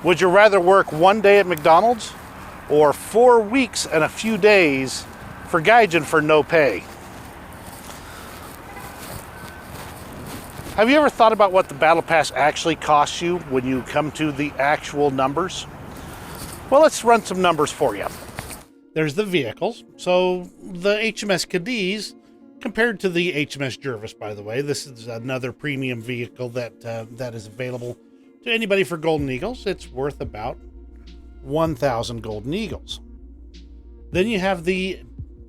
Would you rather work 1 day at McDonald's or 4 weeks and a few days for Gaijin for no pay? Have you ever thought about what the Battle Pass actually costs you when you come to the actual numbers? Well, let's run some numbers for you. There's the vehicles. So the HMS Cadiz, compared to the HMS Jervis, by the way, this is another premium vehicle that is available to anybody for Golden Eagles. It's worth about 1,000 Golden Eagles. Then you have the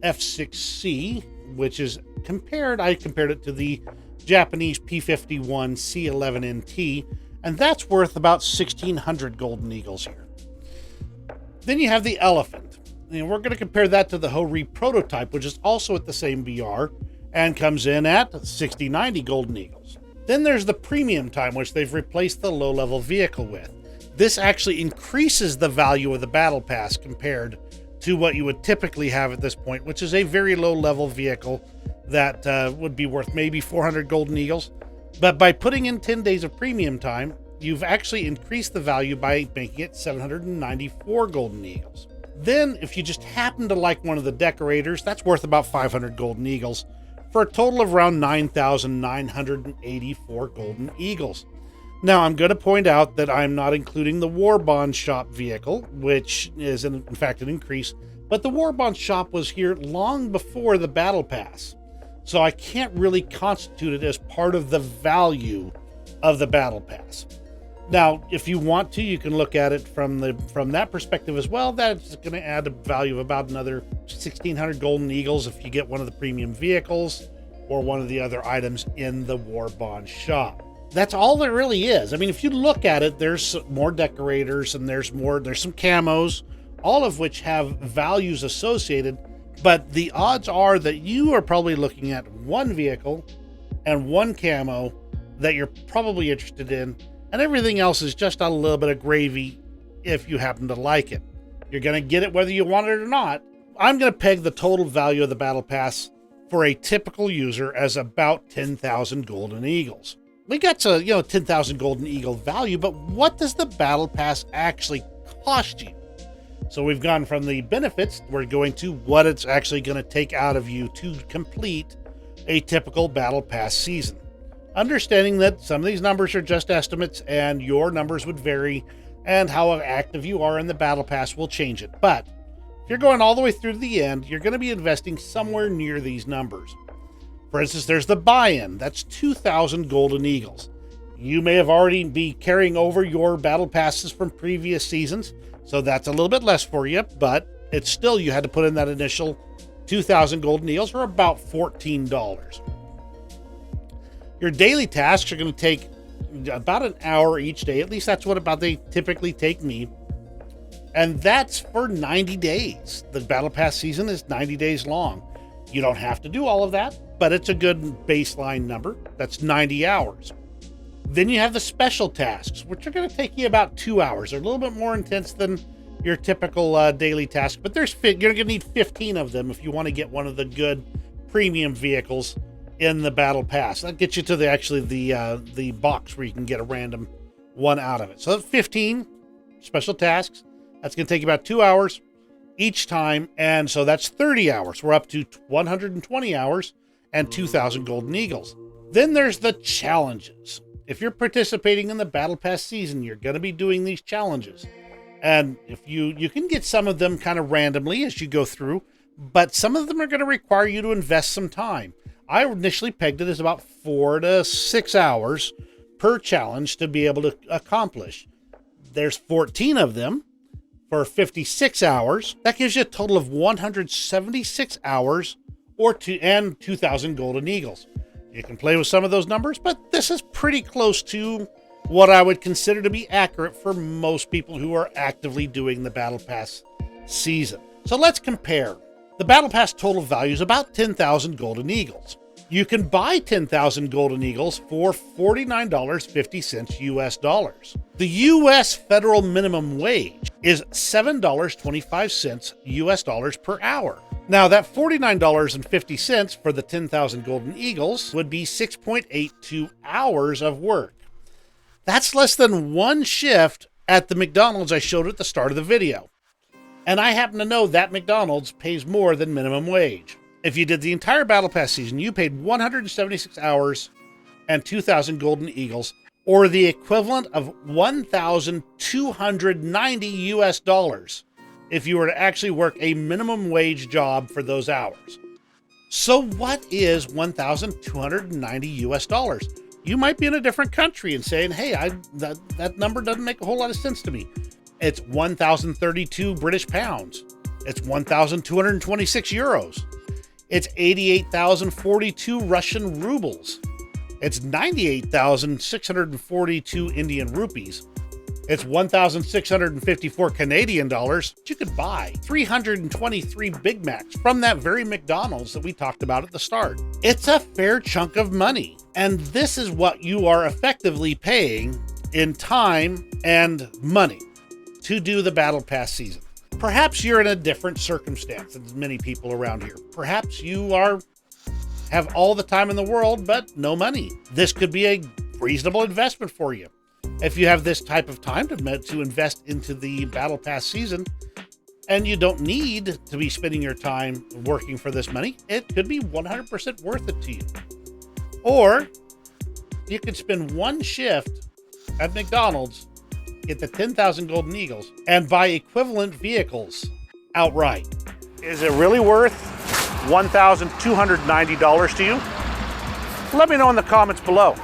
F6C, which is I compared it to the Japanese P-51 C-11NT, and that's worth about 1,600 Golden Eagles here. Then you have the Elephant, and we're going to compare that to the Ho-Ri prototype, which is also at the same VR and comes in at 6090 Golden Eagles. Then there's the Premium Time, which they've replaced the low-level vehicle with. This actually increases the value of the Battle Pass compared to what you would typically have at this point, which is a very low-level vehicle that would be worth maybe 400 Golden Eagles. But by putting in 10 days of Premium Time, you've actually increased the value by making it 794 Golden Eagles. Then, if you just happen to like one of the decorators, that's worth about 500 Golden Eagles, for a total of around 9,984 Golden Eagles. Now, I'm going to point out that I'm not including the War Bond Shop vehicle, which is in fact an increase, but the War Bond Shop was here long before the Battle Pass, so I can't really constitute it as part of the value of the Battle Pass. Now, if you want to, you can look at it from that perspective as well. That's going to add a value of about another 1,600 Golden Eagles if you get one of the premium vehicles or one of the other items in the War Bond Shop. That's all there really is. I mean, if you look at it, there's more decorators and there's some camos, all of which have values associated, but the odds are that you are probably looking at one vehicle and one camo that you're probably interested in, and everything else is just a little bit of gravy if you happen to like it. You're going to get it whether you want it or not. I'm going to peg the total value of the Battle Pass for a typical user as about 10,000 Golden Eagles. We got to, 10,000 Golden Eagle value, but what does the Battle Pass actually cost you? So we've gone from the benefits, we're going to what it's actually going to take out of you to complete a typical Battle Pass season. Understanding that some of these numbers are just estimates and your numbers would vary, and how active you are in the Battle Pass will change it. But if you're going all the way through to the end, you're going to be investing somewhere near these numbers. For instance, there's the buy-in. That's 2,000 Golden Eagles. You may have already be carrying over your Battle Passes from previous seasons, so that's a little bit less for you, but it's still, you had to put in that initial 2,000 Golden Eagles for about $14. Your daily tasks are going to take about an hour each day. At least that's what about they typically take me. And that's for 90 days. The Battle Pass season is 90 days long. You don't have to do all of that, but it's a good baseline number. That's 90 hours. Then you have the special tasks, which are going to take you about 2 hours. They're a little bit more intense than your typical daily task, but you're going to need 15 of them if you want to get one of the good premium vehicles in the Battle Pass. That gets you to the box where you can get a random one out of it. So 15 special tasks. That's going to take you about 2 hours each time, and so that's 30 hours. We're up to 120 hours and 2,000 Golden Eagles. Then there's the challenges. If you're participating in the Battle Pass season, you're going to be doing these challenges. And if you can get some of them kind of randomly as you go through, but some of them are going to require you to invest some time. I initially pegged it as about 4 to 6 hours per challenge to be able to accomplish. There's 14 of them for 56 hours. That gives you a total of 176 hours and 2,000 Golden Eagles. You can play with some of those numbers, but this is pretty close to what I would consider to be accurate for most people who are actively doing the Battle Pass season. So let's compare. The Battle Pass total value is about 10,000 Golden Eagles. You can buy 10,000 Golden Eagles for $49.50 US dollars. The US federal minimum wage is $7.25 US dollars per hour. Now, that $49.50 for the 10,000 Golden Eagles would be 6.82 hours of work. That's less than one shift at the McDonald's I showed at the start of the video. And I happen to know that McDonald's pays more than minimum wage. If you did the entire Battle Pass season, you paid 176 hours and 2,000 Golden Eagles, or the equivalent of $1,290 if you were to actually work a minimum wage job for those hours. So what is $1,290? You might be in a different country and saying, hey, that number doesn't make a whole lot of sense to me. It's 1,032 British pounds. It's 1,226 euros. It's 88,042 Russian rubles. It's 98,642 Indian rupees. It's 1,654 Canadian dollars. You could buy 323 Big Macs from that very McDonald's that we talked about at the start. It's a fair chunk of money. And this is what you are effectively paying in time and money to do the Battle Pass season. Perhaps you're in a different circumstance than many people around here. Perhaps you have all the time in the world, but no money. This could be a reasonable investment for you. If you have this type of time to invest into the Battle Pass season, and you don't need to be spending your time working for this money, it could be 100% worth it to you. Or you could spend one shift at McDonald's, get the 10,000 Golden Eagles, and buy equivalent vehicles outright. Is it really worth $1,290 to you? Let me know in the comments below.